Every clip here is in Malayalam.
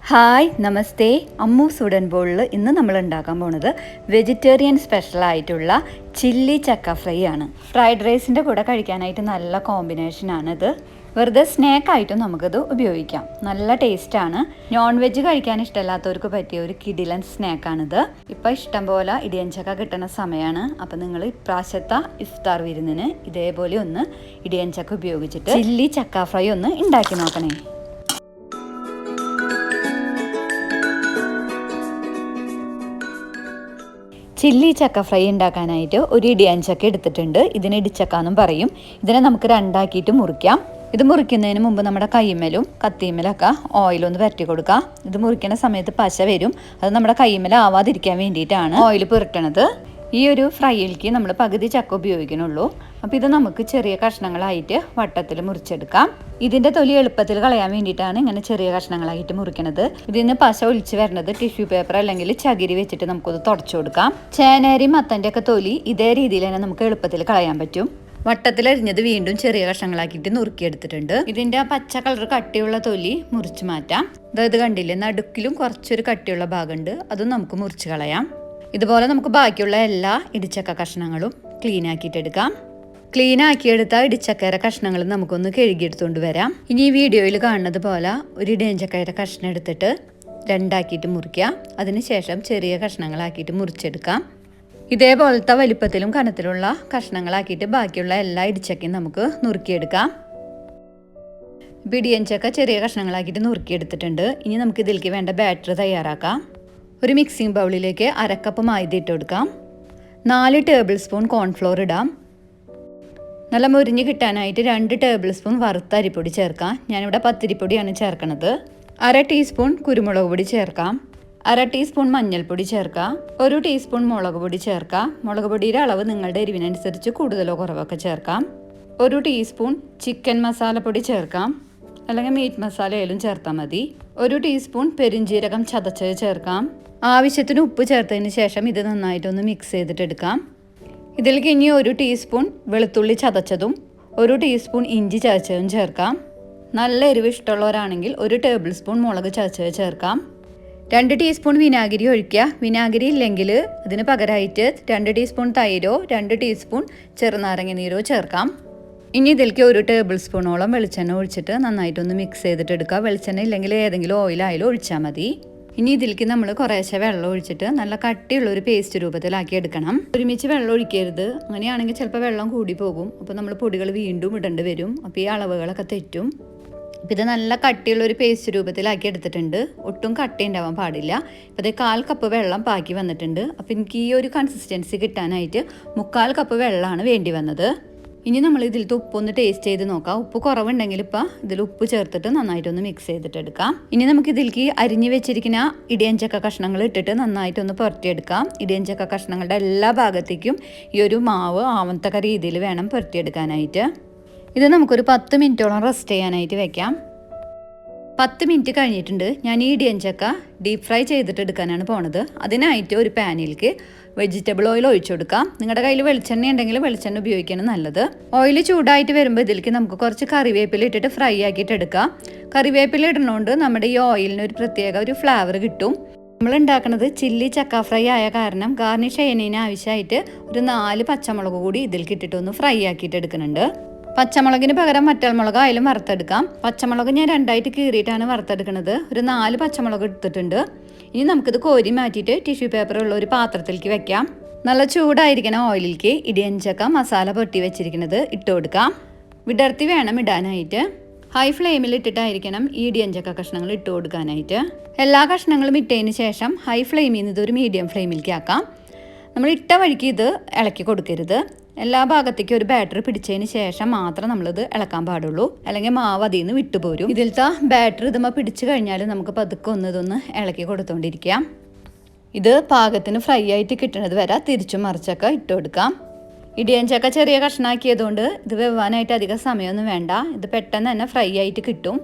ഹായ് നമസ്തേ. അമ്മൂസ് വുഡൻ ബോളിൽ ഇന്ന് നമ്മൾ ഉണ്ടാക്കാൻ പോകുന്നത് വെജിറ്റേറിയൻ സ്പെഷ്യലായിട്ടുള്ള ചില്ലി ചക്ക ഫ്രൈ ആണ്. ഫ്രൈഡ് റൈസിൻ്റെ കൂടെ കഴിക്കാനായിട്ട് നല്ല കോമ്പിനേഷനാണിത്. വെറുതെ സ്നാക്കായിട്ടും നമുക്കിത് ഉപയോഗിക്കാം. നല്ല ടേസ്റ്റാണ്. നോൺ വെജ് കഴിക്കാൻ ഇഷ്ടമില്ലാത്തവർക്ക് പറ്റിയ ഒരു കിടിലൻ സ്നാക്കാണിത്. ഇപ്പം ഇഷ്ടം പോലെ ഇടിയൻ ചക്ക കിട്ടുന്ന സമയമാണ്. അപ്പം നിങ്ങൾ ഇപ്രാവശ്യത്തെ ഇഫ്താർ വിരുന്നിന് ഇതേപോലെ ഒന്ന് ഇടിയൻ ചക്ക ഉപയോഗിച്ചിട്ട് ചില്ലി ചക്ക ഫ്രൈ ഒന്ന് ഉണ്ടാക്കി നോക്കണേ. ചില്ലി ചക്ക ഫ്രൈ ഉണ്ടാക്കാനായിട്ട് ഒരു ഇടിയൻ ചക്ക എടുത്തിട്ടുണ്ട്. ഇതിന് ഇടിച്ചക്ക എന്നും പറയും. ഇതിനെ നമുക്ക് രണ്ടാക്കിയിട്ട് മുറിക്കാം. ഇത് മുറിക്കുന്നതിന് മുമ്പ് നമ്മുടെ കൈമേലും കത്തിമേലൊക്കെ ഓയിലൊന്ന് പരട്ടി കൊടുക്കാം. ഇത് മുറിക്കുന്ന സമയത്ത് പശ വരും. അത് നമ്മുടെ കൈമേൽ ആവാതിരിക്കാൻ വേണ്ടിയിട്ടാണ് ഓയിൽ പുരട്ടണത്. ഈ ഒരു ഫ്രൈയിലേക്ക് നമ്മൾ പകുതി ചക്ക ഉപയോഗിക്കണുള്ളൂ. അപ്പോൾ ഇത് നമുക്ക് ചെറിയ കഷ്ണങ്ങളായിട്ട് വട്ടത്തിൽ മുറിച്ചെടുക്കാം. ഇതിൻ്റെ തൊലി എളുപ്പത്തിൽ കളയാൻ വേണ്ടിയിട്ടാണ് ഇങ്ങനെ ചെറിയ കഷ്ണങ്ങളായിട്ട് മുറിക്കണത്. ഇതിന് പശ ഒലിച്ച് വരുന്നത് ടിഷ്യൂ പേപ്പർ അല്ലെങ്കിൽ ചകിരി വെച്ചിട്ട് നമുക്കത് തുടച്ചു കൊടുക്കാം. ചേനേരി മത്തൻ്റെ ഒക്കെ തൊലി ഇതേ രീതിയിൽ തന്നെ നമുക്ക് എളുപ്പത്തിൽ കളയാൻ പറ്റും. വട്ടത്തിലരിഞ്ഞത് വീണ്ടും ചെറിയ കഷ്ണങ്ങളാക്കിയിട്ട് നുറുക്കിയെടുത്തിട്ടുണ്ട്. ഇതിൻ്റെ ആ പച്ച കളർ കട്ടിയുള്ള തൊലി മുറിച്ച് മാറ്റാം. അതായത് കണ്ടില്ലേ, നടുക്കിലും കുറച്ചൊരു കട്ടിയുള്ള ഭാഗമുണ്ട്. അതും നമുക്ക് മുറിച്ച് കളയാം. ഇതുപോലെ നമുക്ക് ബാക്കിയുള്ള എല്ലാ ഇടിച്ചക്ക കഷ്ണങ്ങളും ക്ലീൻ ആക്കിയിട്ടെടുക്കാം. ക്ലീൻ ആക്കിയെടുത്ത ഇടിച്ചക്കയുടെ കഷ്ണങ്ങൾ നമുക്കൊന്ന് കഴുകിയെടുത്തുകൊണ്ട് വരാം. ഇനി ഈ വീഡിയോയിൽ കാണുന്നത് പോലെ ഒരു ഇടിയഞ്ചക്കയുടെ കഷ്ണം എടുത്തിട്ട് രണ്ടാക്കിയിട്ട് മുറിക്കുക. അതിനുശേഷം ചെറിയ കഷ്ണങ്ങളാക്കിയിട്ട് മുറിച്ചെടുക്കാം. ഇതേപോലത്തെ വലിപ്പത്തിലും കനത്തിലുള്ള കഷ്ണങ്ങളാക്കിയിട്ട് ബാക്കിയുള്ള എല്ലാ ഇടിച്ചക്കയും നമുക്ക് നുറുക്കിയെടുക്കാം. ഇടിയഞ്ചക്ക ചെറിയ കഷ്ണങ്ങളാക്കിയിട്ട് നുറുക്കിയെടുത്തിട്ടുണ്ട്. ഇനി നമുക്ക് ഇതിലേക്ക് വേണ്ട ബാറ്റർ തയ്യാറാക്കാം. ഒരു മിക്സിംഗ് ബൗളിലേക്ക് 1/2 കപ്പ് മൈദ ഇട്ട് കൊടുക്കാം. 4 ടേബിൾ സ്പൂൺ കോൺഫ്ലോർ ഇടാം. നല്ല മുരിഞ്ഞ് കിട്ടാനായിട്ട് 2 ടേബിൾ സ്പൂൺ വറുത്ത അരിപ്പൊടി ചേർക്കാം. ഞാനിവിടെ പത്തിരിപ്പൊടിയാണ് ചേർക്കണത്. 1/2 ടീസ്പൂൺ കുരുമുളക് പൊടി ചേർക്കാം. 1/2 ടീസ്പൂൺ മഞ്ഞൾപ്പൊടി ചേർക്കാം. 1 ടീസ്പൂൺ മുളക് പൊടി ചേർക്കാം. മുളക് പൊടിയുടെ അളവ് നിങ്ങളുടെ എരിവിനനുസരിച്ച് കൂടുതലോ കുറവൊക്കെ ചേർക്കാം. 1 ടീസ്പൂൺ ചിക്കൻ മസാലപ്പൊടി ചേർക്കാം, അല്ലെങ്കിൽ മീറ്റ് മസാലയിലും ചേർത്താൽ മതി. 1 ടീസ്പൂൺ പെരുംജീരകം ചതച്ചത് ചേർക്കാം. ആവശ്യത്തിന് ഉപ്പ് ചേർത്തതിന് ശേഷം ഇത് നന്നായിട്ടൊന്ന് മിക്സ് ചെയ്തിട്ടെടുക്കാം. ഇതിലേക്ക് ഇനി 1 ടീസ്പൂൺ വെളുത്തുള്ളി ചതച്ചതും 1 ടീസ്പൂൺ ഇഞ്ചി ചതച്ചതും ചേർക്കാം. നല്ല എരിവ് ഇഷ്ടമുള്ളവരാണെങ്കിൽ 1 ടേബിൾ സ്പൂൺ മുളക് ചതച്ചത് ചേർക്കാം. 2 ടീസ്പൂൺ വിനാഗിരി ഒഴിക്കുക. വിനാഗിരി ഇല്ലെങ്കിൽ അതിന് പകരമായിട്ട് 2 ടീസ്പൂൺ തൈരോ 2 ടീസ്പൂൺ ചെറുനാരങ്ങ നീരോ ചേർക്കാം. ഇനി ഇതിലേക്ക് 1 ടേബിൾ സ്പൂണോളം വെളിച്ചെണ്ണ ഒഴിച്ചിട്ട് നന്നായിട്ടൊന്ന് മിക്സ് ചെയ്തിട്ടെടുക്കുക. വെളിച്ചെണ്ണ ഇല്ലെങ്കിൽ ഏതെങ്കിലും ഓയിലായാലും ഒഴിച്ചാൽ മതി. ഇനി ഇതിലേക്ക് നമ്മൾ കുറേശ്ശെ വെള്ളം ഒഴിച്ചിട്ട് നല്ല കട്ടിയുള്ളൊരു പേസ്റ്റ് രൂപത്തിലാക്കി എടുക്കണം. ഒരുമിച്ച് വെള്ളം ഒഴിക്കരുത്. അങ്ങനെയാണെങ്കിൽ ചിലപ്പോൾ വെള്ളം കൂടി പോകും. അപ്പോൾ നമ്മൾ പൊടികൾ വീണ്ടും ഇടേണ്ടി വരും. അപ്പോൾ ഈ അളവുകളൊക്കെ തെറ്റും. അപ്പോൾ ഇത് നല്ല കട്ടിയുള്ളൊരു പേസ്റ്റ് രൂപത്തിലാക്കി എടുത്തിട്ടുണ്ട്. ഒട്ടും കട്ടി ഉണ്ടാവാൻ പാടില്ല. ഇപ്പോൾ ഇത് 1/4 കപ്പ് വെള്ളം ബാക്കി വന്നിട്ടുണ്ട്. അപ്പോൾ എനിക്ക് ഈ ഒരു കൺസിസ്റ്റൻസി കിട്ടാനായിട്ട് 3/4 കപ്പ് വെള്ളമാണ് വേണ്ടി വന്നത്. ഇനി നമ്മൾ ഇതിലത്തെ ഉപ്പൊന്ന് ടേസ്റ്റ് ചെയ്ത് നോക്കാം. ഉപ്പ് കുറവുണ്ടെങ്കിൽ ഇപ്പം ഇതിൽ ഉപ്പ് ചേർത്തിട്ട് നന്നായിട്ടൊന്ന് മിക്സ് ചെയ്തിട്ടെടുക്കാം. ഇനി നമുക്ക് ഇതിലേക്ക് അരിഞ്ഞു വെച്ചിരിക്കുന്ന ഇടിയഞ്ചക്ക കഷ്ണങ്ങൾ ഇട്ടിട്ട് നന്നായിട്ടൊന്ന് പുരട്ടിയെടുക്കാം. ഇടിയഞ്ചക്ക കഷ്ണങ്ങളുടെ എല്ലാ ഭാഗത്തേക്കും ഈ ഒരു മാവ് ആവത്തക്ക രീതിയിൽ വേണം പുരട്ടിയെടുക്കാനായിട്ട്. ഇത് നമുക്കൊരു 10 മിനിറ്റോളം റെസ്റ്റ് ചെയ്യാനായിട്ട് വെക്കാം. 10 മിനിറ്റ് കഴിഞ്ഞിട്ടുണ്ട്. ഞാൻ ഈ ഇടിയഞ്ചക്ക ഡീപ്പ് ഫ്രൈ ചെയ്തിട്ട് എടുക്കാനാണ് പോണത്. അതിനായിട്ട് ഒരു പാനിലേക്ക് വെജിറ്റബിൾ ഓയിൽ ഒഴിച്ചു കൊടുക്കാം. നിങ്ങളുടെ കയ്യിൽ വെളിച്ചെണ്ണ ഉണ്ടെങ്കിൽ വെളിച്ചെണ്ണ ഉപയോഗിക്കണം നല്ലത്. ഓയിൽ ചൂടായിട്ട് വരുമ്പോൾ ഇതിലേക്ക് നമുക്ക് കുറച്ച് കറിവേപ്പില ഇട്ടിട്ട് ഫ്രൈ ആക്കിയിട്ട് എടുക്കാം. കറിവേപ്പില ഇടുന്നതുകൊണ്ട് നമ്മുടെ ഈ ഓയിലിന് ഒരു പ്രത്യേക ഒരു ഫ്ലേവർ കിട്ടും. നമ്മൾ ഉണ്ടാക്കുന്നത് ചില്ലി ചക്ക ഫ്രൈ ആയ കാരണം ഗാർണിഷ് ചെയ്യുന്നതിന് ആവശ്യമായിട്ട് ഒരു 4 പച്ചമുളക് കൂടി ഇതിലേക്ക് ഇട്ടിട്ടൊന്ന് ഫ്രൈ ആക്കിയിട്ട് എടുക്കുന്നുണ്ട്. പച്ചമുളകിന് പകരം വറ്റൽമുളക് ആയാലും വറുത്തെടുക്കാം. പച്ചമുളക് ഞാൻ 2ആയിട്ട് കീറിയിട്ടാണ് വറുത്തെടുക്കുന്നത്. ഒരു 4 പച്ചമുളക് എടുത്തിട്ടുണ്ട്. ഇനി നമുക്കിത് കോരി മാറ്റിയിട്ട് ടിഷ്യൂ പേപ്പർ ഉള്ള ഒരു പാത്രത്തിലേക്ക് വെക്കാം. നല്ല ചൂടായിരിക്കണം ഓയിലിലേക്ക് ഇടിയഞ്ചക്ക മസാല പൊട്ടി വെച്ചിരിക്കുന്നത് ഇട്ട് കൊടുക്കാം. വിടർത്തി വേണം ഇടാനായിട്ട്. ഹൈ ഫ്ലെയിമിൽ ഇട്ടിട്ടായിരിക്കണം ഈ ഇടിയഞ്ചക്ക കഷ്ണങ്ങൾ ഇട്ട് കൊടുക്കാനായിട്ട്. എല്ലാ കഷ്ണങ്ങളും ഇട്ടതിന് ശേഷം ഹൈ ഫ്ലെയിമിൽ നിന്ന് ഇതൊരു മീഡിയം ഫ്ലെയിമിലേക്ക് ആക്കാം. നമ്മൾ ഇട്ട വഴിക്ക് ഇത് ഇളക്കി കൊടുക്കരുത്. എല്ലാ ഭാഗത്തേക്കും ഒരു ബാറ്റർ പിടിച്ചതിന് ശേഷം മാത്രം നമ്മളിത് ഇളക്കാൻ പാടുള്ളൂ. അല്ലെങ്കിൽ മാവ് അതിൽ നിന്ന് വിട്ടുപോരും. ഇതിലത്തെ ബാറ്റർ ഇതുമ്പോൾ പിടിച്ചു കഴിഞ്ഞാൽ നമുക്ക് പതുക്കെ ഇതൊന്ന് ഇളക്കി കൊടുത്തോണ്ടിരിക്കാം. ഇത് പാകത്തിന് ഫ്രൈ ആയിട്ട് കിട്ടുന്നത് വരെ തിരിച്ചും മറിച്ചൊക്കെ ഇട്ട് കൊടുക്കാം. ഇടിയഞ്ചക്ക ചെറിയ കഷ്ണാക്കിയതുകൊണ്ട് ഇത് വെവാനായിട്ട് അധികം സമയമൊന്നും വേണ്ട. ഇത് പെട്ടെന്ന് തന്നെ ഫ്രൈ ആയിട്ട് കിട്ടും.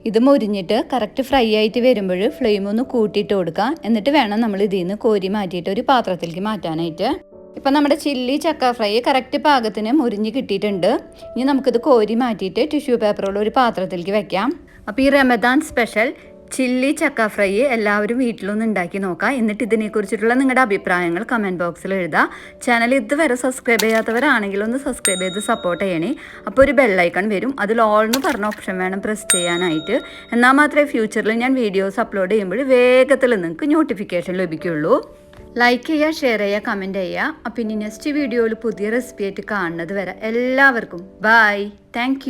ഇത് മുരിഞ്ഞിട്ട് കറക്റ്റ് ഫ്രൈ ആയിട്ട് വരുമ്പോൾ ഫ്ലെയിം ഒന്ന് കൂട്ടിയിട്ട് കൊടുക്കാം. എന്നിട്ട് വേണം നമ്മൾ ഇതിൽ നിന്ന് കോരി മാറ്റിയിട്ട് ഒരു പാത്രത്തിലേക്ക് മാറ്റാനായിട്ട്. ഇപ്പം നമ്മുടെ ചില്ലി ചക്ക ഫ്രൈ കറക്റ്റ് പാകത്തിന് മുരിഞ്ഞ് കിട്ടിയിട്ടുണ്ട്. ഇനി നമുക്കിത് കോരി മാറ്റിയിട്ട് ടിഷ്യൂ പേപ്പറുള്ള ഒരു പാത്രത്തിലേക്ക് വെക്കാം. അപ്പോൾ ഈ റമദാൻ സ്പെഷ്യൽ ചില്ലി ചക്ക ഫ്രൈ എല്ലാവരും വീട്ടിലൊന്ന് ഉണ്ടാക്കി നോക്കാം. എന്നിട്ട് ഇതിനെക്കുറിച്ചിട്ടുള്ള നിങ്ങളുടെ അഭിപ്രായങ്ങൾ കമൻറ്റ് ബോക്സിൽ എഴുതാം. ചാനൽ ഇതുവരെ സബ്സ്ക്രൈബ് ചെയ്യാത്തവരാണെങ്കിൽ ഒന്ന് സബ്സ്ക്രൈബ് ചെയ്ത് സപ്പോർട്ട് ചെയ്യണേ. അപ്പോൾ ഒരു ബെല്ലൈക്കൺ വരും, അതിൽ ഓൾ എന്ന് പറഞ്ഞ ഓപ്ഷൻ വേണം പ്രസ് ചെയ്യാനായിട്ട്. എന്നാൽ മാത്രമേ ഫ്യൂച്ചറിൽ ഞാൻ വീഡിയോസ് അപ്ലോഡ് ചെയ്യുമ്പോൾ വേഗത്തിൽ നിങ്ങൾക്ക് നോട്ടിഫിക്കേഷൻ ലഭിക്കുള്ളൂ. ലൈക്ക് ചെയ്യുക, ഷെയർ ചെയ്യുക, കമൻറ്റ് ചെയ്യുക. അപ്പം ഇനി നെക്സ്റ്റ് വീഡിയോയിൽ പുതിയ റെസിപ്പി ആയിട്ട് കാണുന്നത് വരെ എല്ലാവർക്കും ബൈ. താങ്ക്